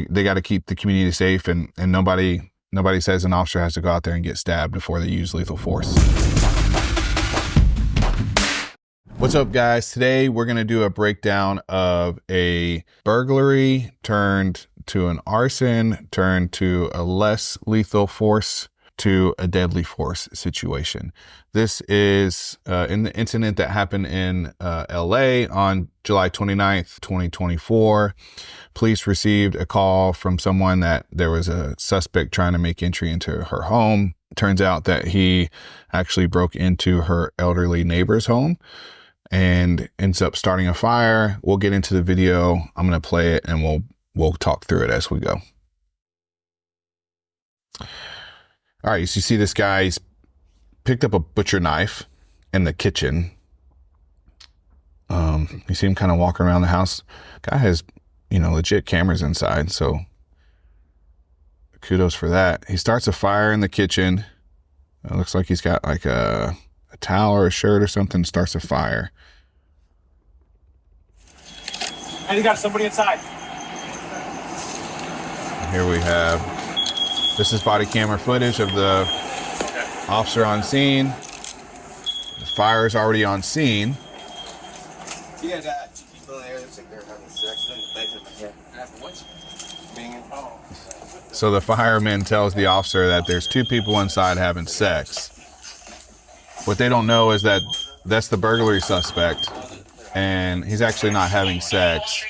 they got to keep the community safe, and nobody says an officer has to go out there and get stabbed before they use lethal force. What's up, guys? Today we're going to do a breakdown of a burglary turned to an arson, turned to a less lethal force to a deadly force situation. This is in the incident that happened in LA on July 29th, 2024. Police received a call from someone that there was a suspect trying to make entry into her home. Turns out that he actually broke into her elderly neighbor's home and ends up starting a fire. We'll get into the video. I'm going to play it and we'll talk through it as we go. All right, so you see this guy, he's picked up a butcher knife in the kitchen. You see him kind of walking around the house. Guy has, legit cameras inside, so kudos for that. He starts a fire in the kitchen. It looks like he's got like a towel or a shirt or something, starts a fire. And he got somebody inside. Here we have, this is body camera footage of the officer on scene. The fire is already on scene. You got two people in there, looks like they're having sex in the bed of my head. So the fireman tells the officer that there's two people inside having sex. What they don't know is that that's the burglary suspect, and he's actually not having sex.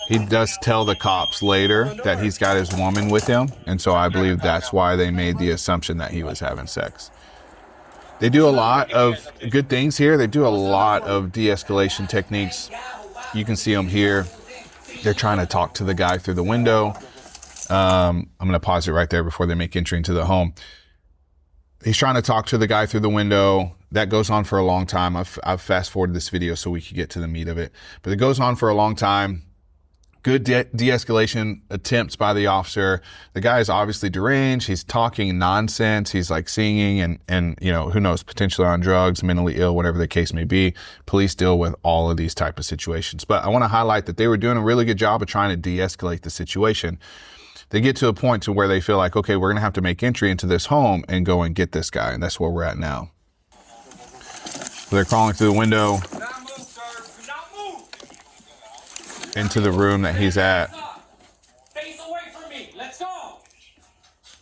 He does tell the cops later that he's got his woman with him, and so I believe that's why they made the assumption that he was having sex. They do a lot of good things here. They do a lot of de-escalation techniques. You can see them here. They're trying to talk to the guy through the window. I'm going to pause it right there before they make entry into the home. He's trying to talk to the guy through the window. That goes on for a long time. I've fast forwarded this video so we could get to the meat of it. But it goes on for a long time. Good de-escalation attempts by the officer. The guy is obviously deranged. He's talking nonsense. He's like singing and who knows, potentially on drugs, mentally ill, whatever the case may be. Police deal with all of these type of situations. But I want to highlight that they were doing a really good job of trying to de-escalate the situation. They get to a point to where they feel like, okay, we're going to have to make entry into this home and go and get this guy. And that's where we're at now. So they're crawling through the window into the room that he's at. Face away from me. Let's go.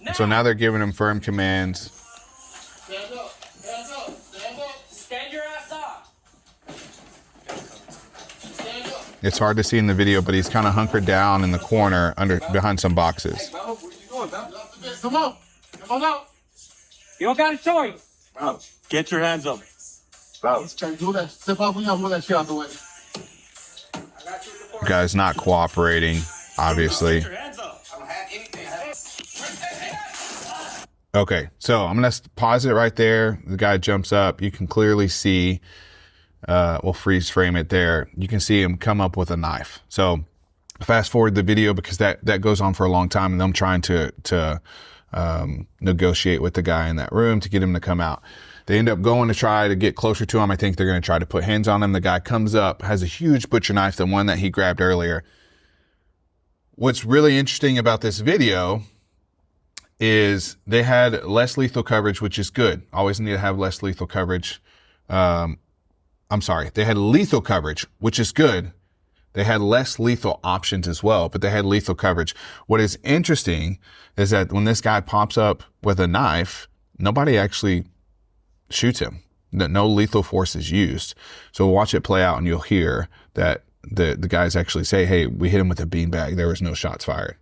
And so now they're giving him firm commands. Stand up. Hands up. Stand up. Stand your ass up. Stand up. It's hard to see in the video, but he's kind of hunkered down in the corner behind some boxes. Hey, bro, where you going, bro? Come on. Come on out. You don't got a choice. Bro, Get your hands up. bro. Do that. Step up. We got that shit out the way. Guy's not cooperating, obviously. Get your hands up. I don't have anything. Okay, so I'm going to pause it right there. The guy jumps up. You can clearly see, we'll freeze frame it there. You can see him come up with a knife. So fast forward the video because that goes on for a long time, and them trying to negotiate with the guy in that room to get him to come out. They end up going to try to get closer to him. I think they're going to try to put hands on him. The guy comes up, has a huge butcher knife, the one that he grabbed earlier. What's really interesting about this video is they had less lethal coverage, which is good. Always need to have less lethal coverage. They had lethal coverage, which is good. They had less lethal options as well, but they had lethal coverage. What is interesting is that when this guy pops up with a knife, nobody actually shoots him. No lethal force is used. So watch it play out and you'll hear that the guys actually say, hey, we hit him with a beanbag. There was no shots fired.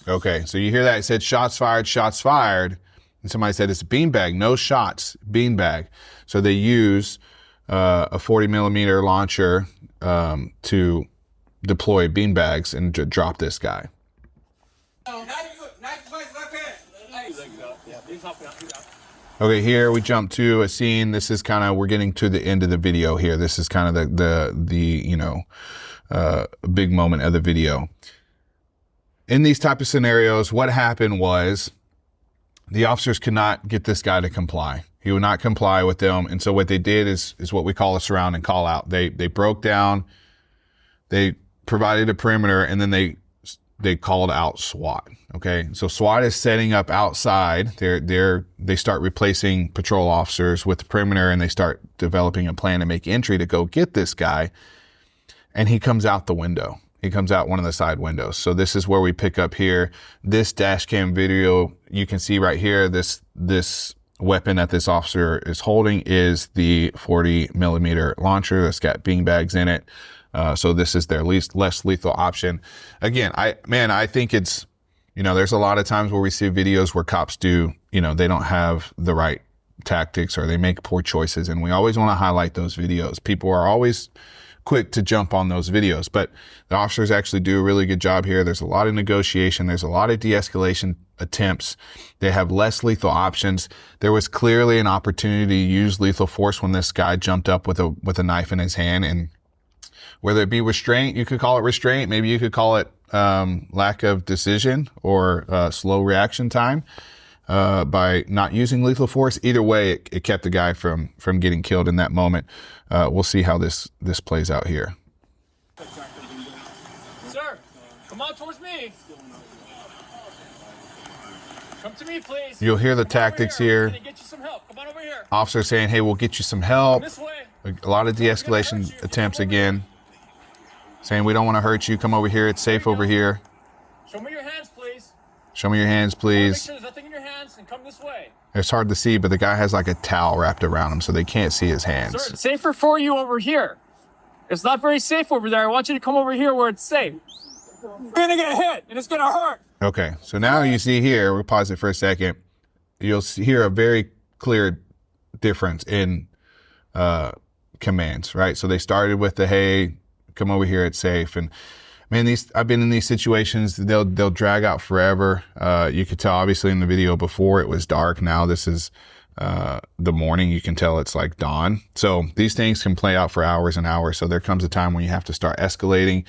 Okay, so you hear that? It said shots fired, shots fired. And somebody said it's a beanbag, no shots, beanbag. So they use a 40 millimeter launcher to deploy beanbags and to drop this guy. Okay, here we jump to a scene. This is kind of, we're getting to the end of the video here. This is kind of the big moment of the video. In these type of scenarios, what happened was The officers could not get this guy to comply. He would not comply with them. And so what they did is what we call a surround and call out. They broke down, they provided a perimeter, and then they called out SWAT. Okay. So SWAT is setting up outside. They start replacing patrol officers with the perimeter, and they start developing a plan to make entry to go get this guy. And he comes out the window. He comes out one of the side windows. So this is where we pick up here. This dash cam video, you can see right here, this weapon that this officer is holding is the 40 millimeter launcher that's got beanbags in it. So this is their less lethal option. Again, I think it's, there's a lot of times where we see videos where cops do, they don't have the right tactics or they make poor choices. And we always want to highlight those videos. People are always quick to jump on those videos, but the officers actually do a really good job here. There's a lot of negotiation. There's a lot of de-escalation attempts. They have less lethal options. There was clearly an opportunity to use lethal force when this guy jumped up with a knife in his hand. And whether it be restraint, you could call it restraint. Maybe you could call it lack of decision or slow reaction time by not using lethal force. Either way, it kept the guy from getting killed in that moment. We'll see how this plays out here. Sir, come on towards me. Come to me, please. You'll hear the tactics here. Can I get you some help? Come on over here. Officer saying, hey, we'll get you some help. This way. A lot of de-escalation attempts again. Saying, we don't want to hurt you. Come over here. It's safe over here. Show me your hands, please. Show me your hands, Make please. sure there's nothing in your hands and come this way. It's hard to see, but the guy has like a towel wrapped around him so they can't see his hands. Sir, it's safer for you over here. It's not very safe over there. I want you to come over here where it's safe. You're gonna get hit and it's gonna hurt. Okay, so now you see here, we'll pause it for a second. You'll hear a very clear difference in commands, right? So they started with the, hey, come over here, it's safe. And man, I've been in these situations, they'll drag out forever. You could tell obviously in the video before it was dark. Now this is the morning. You can tell it's like dawn. So these things can play out for hours and hours. So there comes a time when you have to start escalating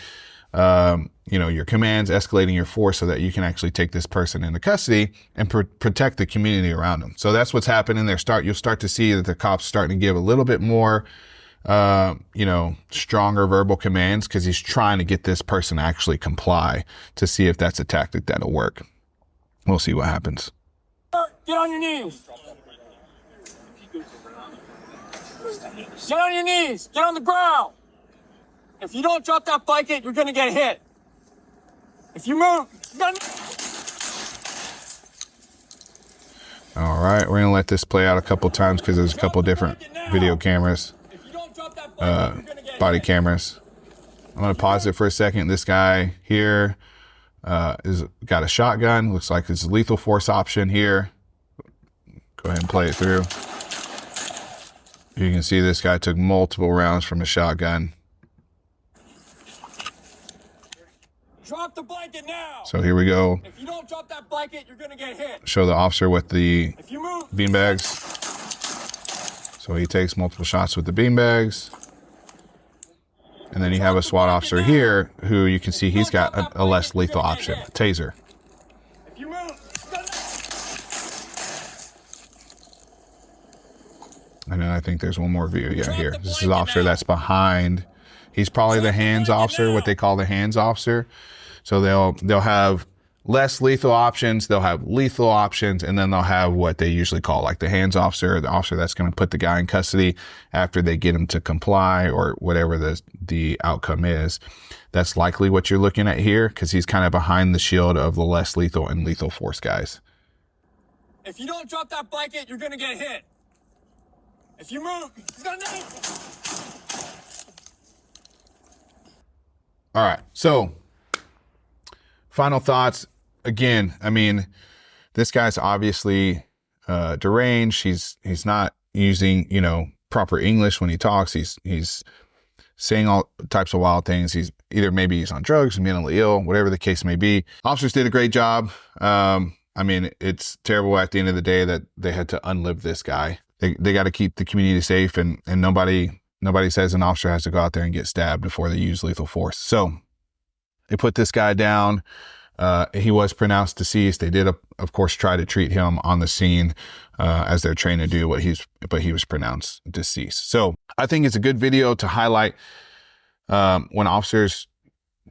your commands, escalating your force so that you can actually take this person into custody and protect the community around them. So that's what's happening there. You'll start to see that the cops starting to give a little bit more, stronger verbal commands because he's trying to get this person to actually comply to see if that's a tactic that'll work. We'll see what happens. Get on your knees. Get on your knees. Get on the ground. If you don't drop that blanket, you're going to get hit. If you move, you're going to... All right, we're going to let this play out a couple times because there's a couple different video cameras, body cameras. I'm going to pause it for a second. This guy here is got a shotgun. Looks like it's a lethal force option here. Go ahead and play it through. You can see this guy took multiple rounds from a shotgun. Drop the blanket now. So here we go. If you don't drop that blanket, you're going to get hit. Show the officer with the If you move, beanbags. So he takes multiple shots with the beanbags. And then you have a SWAT officer here who you can see he's got a less lethal option, a taser. if you move, And then I think there's one more view. Yeah, here. This is the officer that's behind. He's probably the hands officer, what they call the hands officer. So they'll have less lethal options, they'll have lethal options, and then they'll have what they usually call like the hands officer, the officer that's going to put the guy in custody after they get him to comply or whatever the outcome is. That's likely what you're looking at here because he's kind of behind the shield of the less lethal and lethal force guys. if you don't drop that blanket, you're going to get hit. If you move, he's going to... All right. So final thoughts. Again, I mean, this guy's obviously deranged. He's not using, proper English when he talks. He's saying all types of wild things. Maybe he's on drugs, mentally ill, whatever the case may be. Officers did a great job. I mean, it's terrible at the end of the day that they had to unlive this guy. They got to keep the community safe, and nobody says an officer has to go out there and get stabbed before they use lethal force. So they put this guy down. He was pronounced deceased. They did, of course, try to treat him on the scene as they're trained to do, but he was pronounced deceased. So I think it's a good video to highlight when officers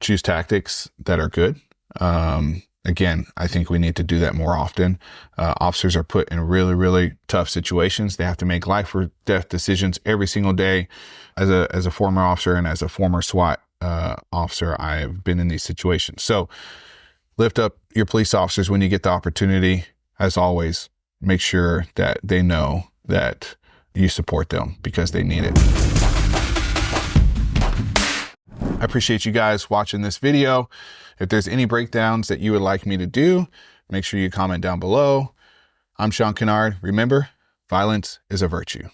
choose tactics that are good. Again, I think we need to do that more often. Officers are put in really, really tough situations. They have to make life or death decisions every single day. As a former officer and as a former SWAT officer, I have been in these situations. So lift up your police officers when you get the opportunity. As always, make sure that they know that you support them because they need it. I appreciate you guys watching this video. If there's any breakdowns that you would like me to do, make sure you comment down below. I'm Sean Kennard. Remember, violence is a virtue.